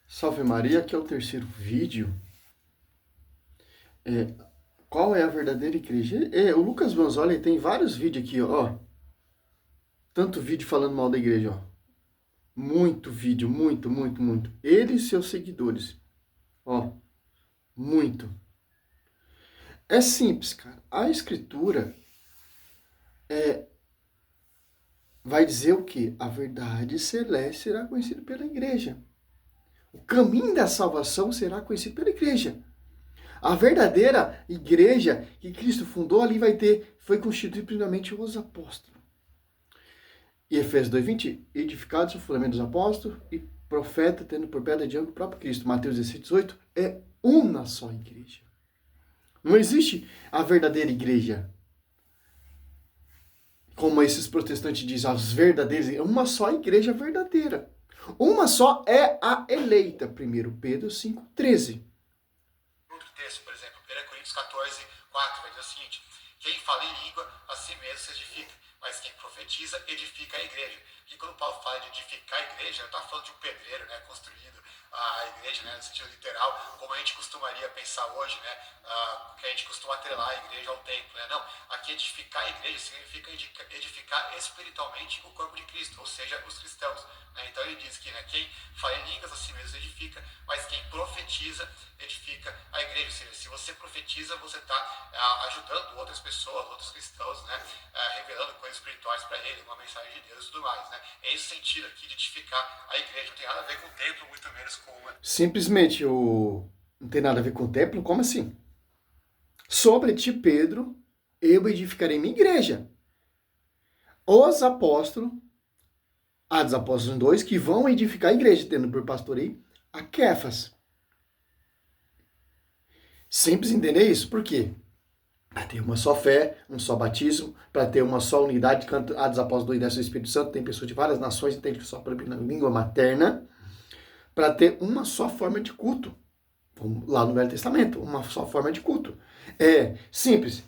Salve Maria, aqui é o terceiro vídeo. Qual é a verdadeira igreja? O Lucas Vanzoli tem vários vídeos aqui, ó. Tanto vídeo falando mal da igreja, ó. Muito vídeo, muito, muito, muito. Ele e seus seguidores, ó. Muito. É simples, cara. A escritura vai dizer o quê? A verdade celeste será conhecida pela igreja. O caminho da salvação será conhecido pela igreja. A verdadeira igreja que Cristo fundou ali foi constituída primeiramente os apóstolos. E Efésios 2:20, edificados o fundamento dos apóstolos e profeta tendo por pedra de ângulo o próprio Cristo. Mateus 16:18, é uma só igreja. Não existe a verdadeira igreja. Como esses protestantes dizem, as verdadeiras, é uma só igreja verdadeira. Uma só é a eleita. 1 Pedro 5:13. Outro texto, por exemplo, 1 Coríntios 14:4, vai dizer o seguinte: quem fala em língua, a si mesmo se edifica, mas quem profetiza, edifica a igreja. E quando Paulo fala de edificar a igreja, não está falando de um pedreiro, né, construído a igreja, né, no sentido literal, como a gente costumaria pensar hoje, né, que a gente costuma atrelar a igreja ao templo, né? Não, aqui edificar a igreja significa edificar espiritualmente o corpo de Cristo, ou seja, os cristãos. Né? Então ele diz que, né, quem fala em línguas a si mesmo se edifica, mas quem profetiza edifica a igreja. Ou seja, se você profetiza, você está ajudando outras pessoas, outros cristãos, né, revelando coisas espirituais para ele, uma mensagem de Deus e tudo mais. Né? É esse sentido aqui de edificar a igreja. Não tem nada a ver com o templo, muito menos com uma... Simplesmente não tem nada a ver com o templo? Como assim? Sobre ti, Pedro, eu edificarei minha igreja. Os apóstolos, dos apóstolos 2, que vão edificar a igreja, tendo por pastoreio a Quefas. Simples entender isso. Por quê? Para ter uma só fé, um só batismo, para ter uma só unidade, canto a dos apóstolos 2 e desce o Espírito Santo, tem pessoas de várias nações, entende que só para na língua materna, para ter uma só forma de culto. Vamos lá no Velho Testamento, uma só forma de culto. É simples.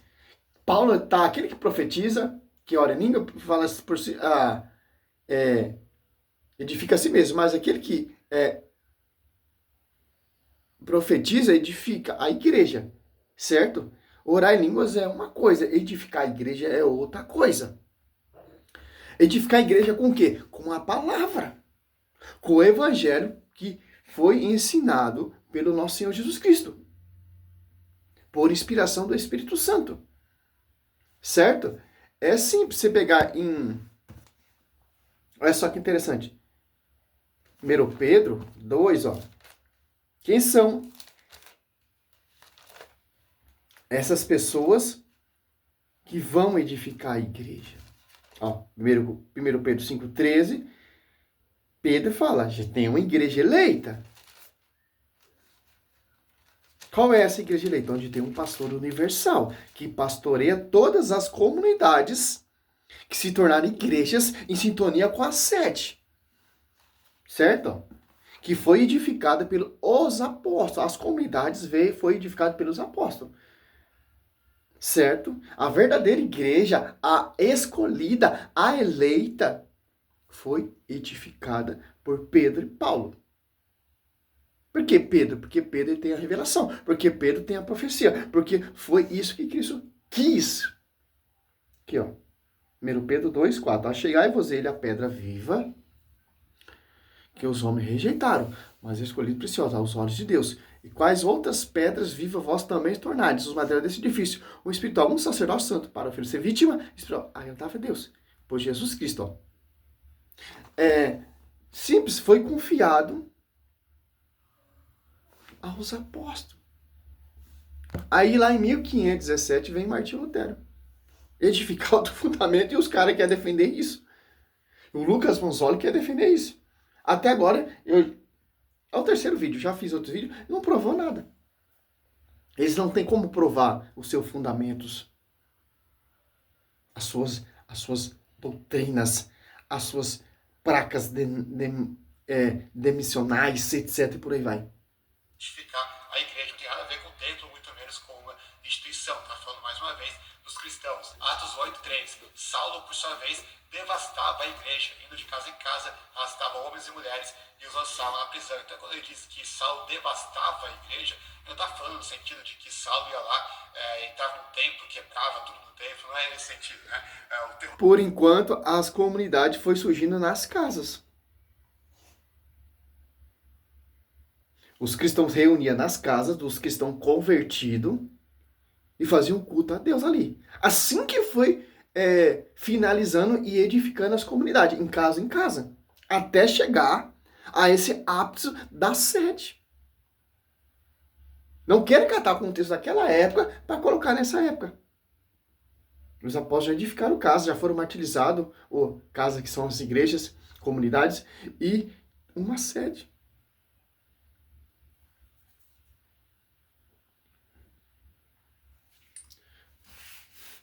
Paulo tá aquele que profetiza, que ora em língua, fala por si, edifica a si mesmo, mas aquele que profetiza, edifica a igreja, certo? Orar em línguas é uma coisa, edificar a igreja é outra coisa. Edificar a igreja com o quê? Com a palavra, com o evangelho que foi ensinado pelo nosso Senhor Jesus Cristo, por inspiração do Espírito Santo, certo? É simples você pegar em... Olha só que interessante. 1 Pedro 2, ó. Quem são essas pessoas que vão edificar a igreja? Ó, 1 Pedro 5,13, Pedro fala, já tem uma igreja eleita. Qual é essa igreja eleita? Onde tem um pastor universal, que pastoreia todas as comunidades que se tornaram igrejas em sintonia com a sede. Certo? Que foi edificada pelos apóstolos. As comunidades foi edificada pelos apóstolos. Certo? A verdadeira igreja, a escolhida, a eleita, foi edificada por Pedro e Paulo. Por que Pedro? Porque Pedro tem a revelação. Porque Pedro tem a profecia. Porque foi isso que Cristo quis. Aqui, ó. 1 Pedro 2,4. Achegai-vos ele a pedra viva, que os homens rejeitaram, mas escolhido preciosa aos olhos de Deus. E quais outras pedras vivas vós também tornardes os madeiras desse edifício? O espiritual, um sacerdócio santo, para oferecer vítima, espiritual, agradável a Deus. Por Jesus Cristo, ó. Simples, foi confiado aos apóstolos. Aí lá em 1517 vem Martinho Lutero edificar outro fundamento e os caras querem defender isso. O Lucas Vanzoli quer defender isso. Até agora, é o terceiro vídeo, já fiz outro vídeo, não provou nada. Eles não têm como provar os seus fundamentos, as suas doutrinas, as suas placas demissionais, etc. E por aí vai. Edificar a igreja não tem nada a ver com o templo, muito menos com uma instituição. Está falando mais uma vez dos cristãos. Atos 8:3. Saulo, por sua vez, devastava a igreja, indo de casa em casa, arrastava homens e mulheres e os lançava na prisão. Então, quando ele diz que Saulo devastava a igreja, não está falando no sentido de que Saulo ia lá, entrava no templo, quebrava tudo no templo, não é nesse sentido, né? Por enquanto, as comunidades foi surgindo nas casas. Os cristãos reuniam nas casas dos cristãos convertidos e faziam culto a Deus ali. Assim que foi finalizando e edificando as comunidades, em casa, até chegar a esse ápice da sede. Não quero catar o contexto daquela época para colocar nessa época. Os apóstolos já edificaram casas, já foram martirizados, ou casas que são as igrejas, comunidades, e uma sede.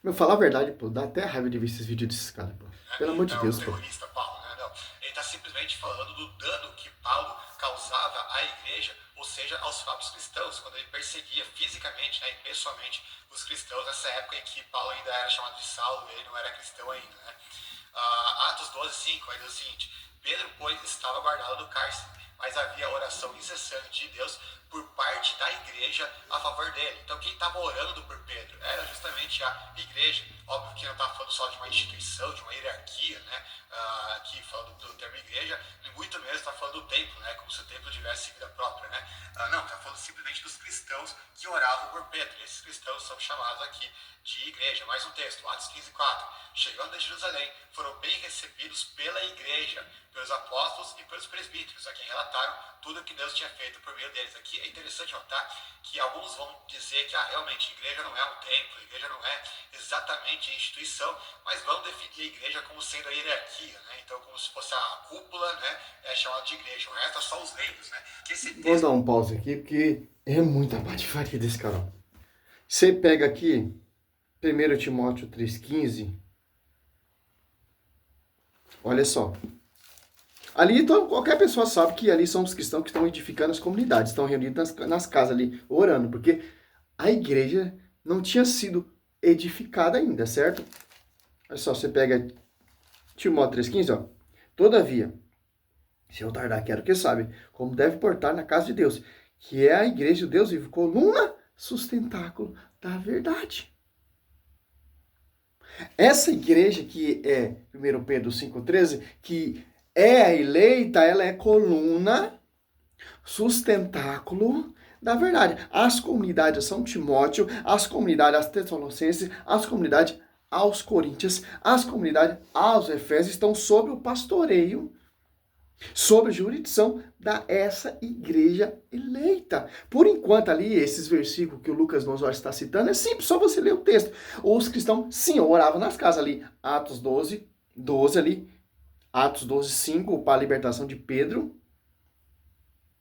Meu, falar a verdade, pô, dá até raiva de ver esses vídeos desses caras, pô. Pelo amor de Deus, pô. Terrorista, Paulo, né? Não. Ele está simplesmente falando do dano que Paulo causava à igreja, ou seja, aos próprios cristãos, quando ele perseguia fisicamente, né, e pessoalmente os cristãos nessa época em que Paulo ainda era chamado de Saulo, ele não era cristão ainda, né? Atos 12:5 vai dizer o seguinte: Pedro, pois, estava guardado no cárcere, mas havia oração incessante de Deus por parte da igreja a favor dele. Então, quem estava orando por Pedro era justamente a igreja. Óbvio que não está falando só de uma instituição, de uma hierarquia, né? Aqui falando do termo igreja, e muito menos está falando do templo, né? Como se o templo tivesse vida própria, né? Não, está falando simplesmente dos cristãos que oravam por Pedro. Esses cristãos são chamados aqui de igreja. Mais um texto, Atos 15:4. Chegando a Jerusalém, foram bem recebidos pela igreja, pelos apóstolos e pelos presbíteros, a quem relataram tudo o que Deus tinha feito por meio deles. Aqui é interessante notar que alguns vão dizer que realmente a igreja não é um templo, a igreja não é exatamente a instituição, mas vão definir a igreja como sendo a hierarquia, né? Então, como se fosse a cúpula, né? É chamada de igreja. O resto é só os leitos, né? Vou dar um pause aqui, porque é muita patifaria desse cara. Você pega aqui 1 Timóteo 3,15. Olha só. Ali, então, qualquer pessoa sabe que ali são os cristãos que estão edificando as comunidades, estão reunidos nas casas ali, orando, porque a igreja não tinha sido edificada ainda, certo? Olha só, você pega Timóteo 3,15, ó. Todavia, se eu tardar, quero que sabe, como deve portar na casa de Deus, que é a igreja do Deus vivo, coluna, sustentáculo da verdade. Essa igreja que é 1 Pedro 5,13, que é a eleita, ela é coluna, sustentáculo da verdade. As comunidades de São Timóteo, as comunidades às Tessalonicenses, as comunidades aos Coríntios, as comunidades aos Efésios estão sob o pastoreio, sob a jurisdição dessa igreja eleita. Por enquanto ali, esses versículos que o Lucas Gonzalez está citando, é simples, só você ler o texto. Os cristãos, sim, oravam nas casas ali. Atos 12 ali. Atos 12:5, para a libertação de Pedro.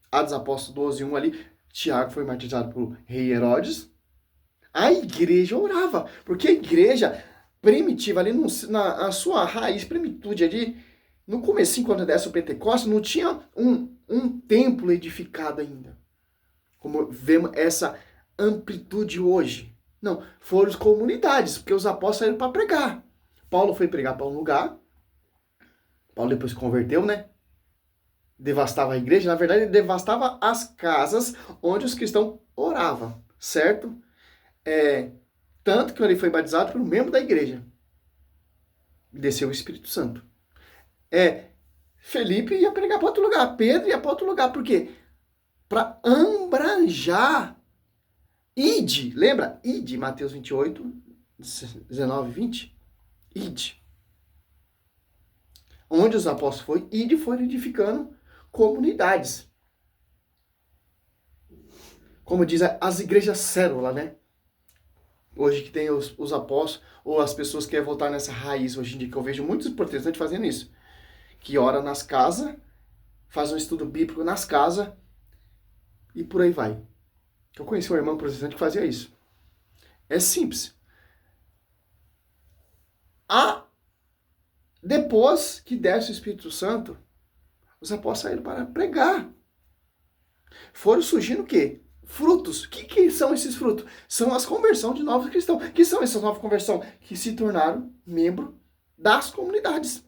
Atos Apóstolos 12:1 ali. Tiago foi martirizado por rei Herodes. A igreja orava, porque a igreja primitiva ali, na sua raiz, plenitude ali, no comecinho, quando desce o Pentecostes, não tinha um templo edificado ainda. Como vemos essa amplitude hoje. Não, foram as comunidades, porque os apóstolos saíram para pregar. Paulo foi pregar para um lugar. Paulo depois se converteu, né? Devastava a igreja. Na verdade, ele devastava as casas onde os cristãos oravam, certo? Tanto que ele foi batizado por um membro da igreja. Desceu o Espírito Santo. Felipe ia pregar para outro lugar, Pedro ia para outro lugar. Por quê? Para abranger. Ide, lembra? Ide, Mateus 28, 19, 20. Ide. Onde os apóstolos foram, ide, foram edificando comunidades. Como diz as igrejas célula, né? Hoje que tem os apóstolos, ou as pessoas que querem voltar nessa raiz, hoje em dia, que eu vejo muitos protestantes fazendo isso. Que ora nas casas, faz um estudo bíblico nas casas, e por aí vai. Eu conheci um irmão protestante que fazia isso. É simples. Depois que desce o Espírito Santo, os apóstolos saíram para pregar. Foram surgindo o quê? frutos. O que são esses frutos? São as conversões de novos cristãos. O que são essas novas conversões? Que se tornaram membro das comunidades.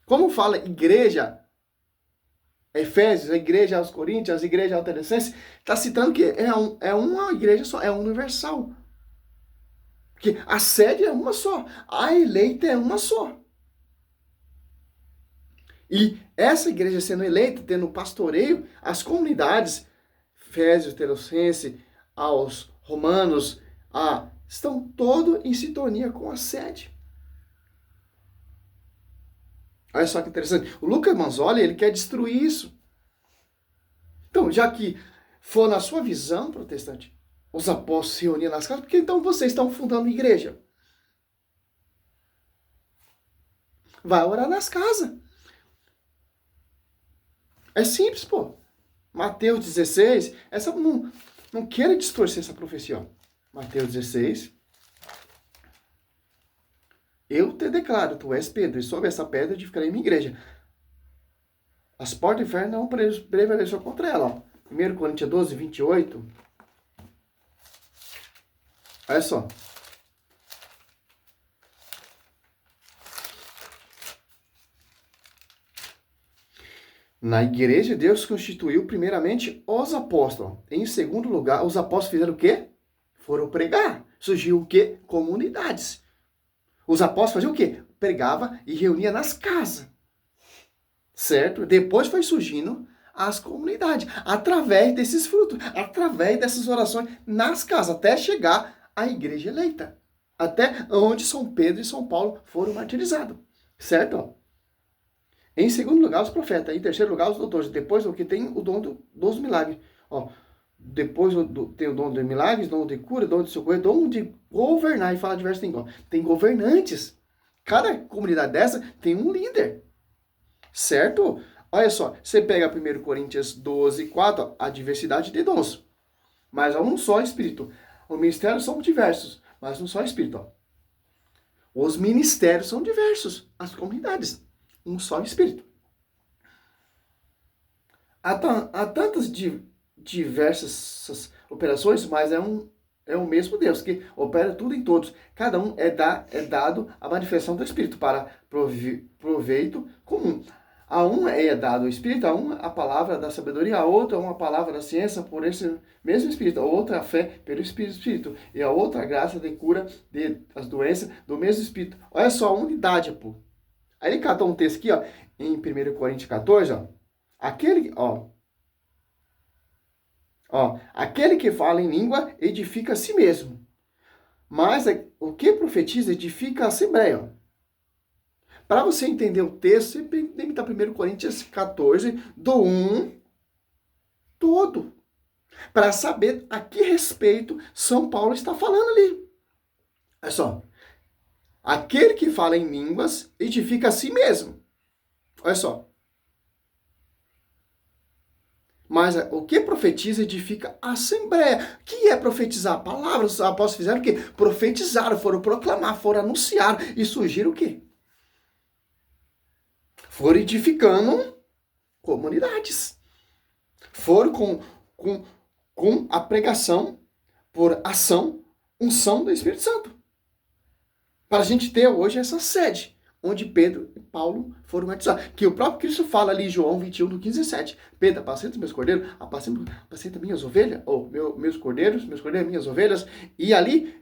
Como fala igreja, Efésios, a igreja aos Coríntios, a igreja aos Tessalonicenses, está citando que é uma igreja só, é universal. Porque a sede é uma só, a eleita é uma só. E essa igreja sendo eleita, tendo pastoreio, as comunidades, Efésios, Tessalonicenses, aos Romanos, estão todos em sintonia com a sede. Olha só que interessante. O Lucas Manzoli, ele quer destruir isso. Então, já que for na sua visão, protestante, os apóstolos se reuniam nas casas, porque então vocês estão fundando igreja? Vai orar nas casas. É simples, pô. Mateus 16, não queira distorcer essa profecia. Ó. Mateus 16. Eu te declaro, tu és Pedro, e sobre essa pedra edificarei minha igreja. As portas do inferno não prevalecerão contra ela. Ó. 1 Coríntios 12, 28. Olha só. Na igreja, Deus constituiu primeiramente os apóstolos. Em segundo lugar, os apóstolos fizeram o quê? Foram pregar. Surgiu o quê? Comunidades. Os apóstolos faziam o quê? Pregava e reunia nas casas. Certo? Depois foi surgindo as comunidades. Através desses frutos. Através dessas orações nas casas. Até chegar à igreja eleita. Até onde São Pedro e São Paulo foram martirizados. Certo? Em segundo lugar, os profetas. Em terceiro lugar, os doutores. Depois, o que tem o dom dos milagres. Ó, depois tem o dom de milagres, dom de cura, dom de socorro, dom de governar. E fala diversas línguas. Tem governantes. Cada comunidade dessa tem um líder. Certo? Olha só. Você pega 1 Coríntios 12, 4. Ó, a diversidade de dons. Mas há um só Espírito. Os ministérios são diversos. Mas um só Espírito. Ó. Os ministérios são diversos. As comunidades. Um só Espírito. Há tantas diversas operações, mas é o mesmo Deus que opera tudo em todos. Cada um é dado a manifestação do Espírito para proveito comum. A um é dado o Espírito, a um a palavra da sabedoria, a outra uma palavra da ciência por esse mesmo Espírito, a outra a fé pelo Espírito, e a outra a graça de cura das doenças do mesmo Espírito. Olha só a unidade, pô. Aí ele catou um texto aqui, ó, em 1 Coríntios 14, ó. Aquele que fala em língua edifica a si mesmo. Mas o que profetiza edifica a Assembleia. Para você entender o texto, você tem que estar 1 Coríntios 14, do 1 todo. Para saber a que respeito São Paulo está falando ali. Olha só. Aquele que fala em línguas edifica a si mesmo. Olha só. Mas o que profetiza edifica a Assembleia. O que é profetizar? Palavras. Os apóstolos fizeram o quê? Profetizaram, foram proclamar, foram anunciar. E surgiram o quê? Foram edificando comunidades. Foram com a pregação, por ação, unção do Espírito Santo. Para a gente ter hoje essa sede, onde Pedro e Paulo foram batizados. Que o próprio Cristo fala ali em João 21, do 15 e 17. Pedro, apacenta meus cordeiros, apacenta minhas ovelhas, ou meus cordeiros, minhas ovelhas. E ali,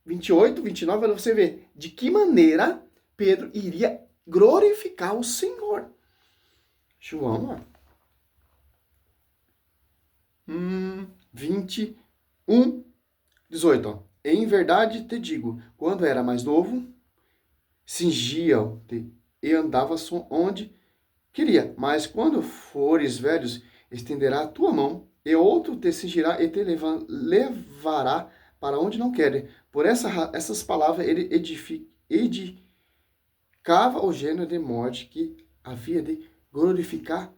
28, 29, você vê de que maneira Pedro iria glorificar o Senhor. João, ó. 21, 18, ó. Em verdade te digo, quando era mais novo, cingia-te e andava onde queria. Mas quando fores velhos, estenderá a tua mão, e outro te cingirá e te levará para onde não quer. Por essas palavras ele edificava o gênero de morte que havia de glorificar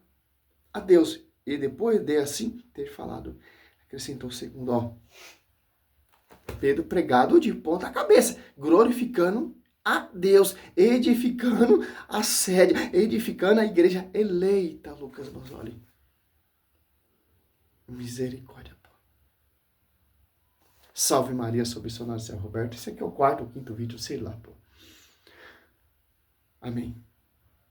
a Deus. E depois de assim ter falado, acrescentou o segundo, ó. Pedro pregado de ponta cabeça, glorificando a Deus, edificando a sede, edificando a igreja eleita, Lucas Manzoli. Misericórdia, pô. Salve Maria sobre São Narcélio Roberto. Esse aqui é o 4º ou 5º vídeo, sei lá, pô. Amém.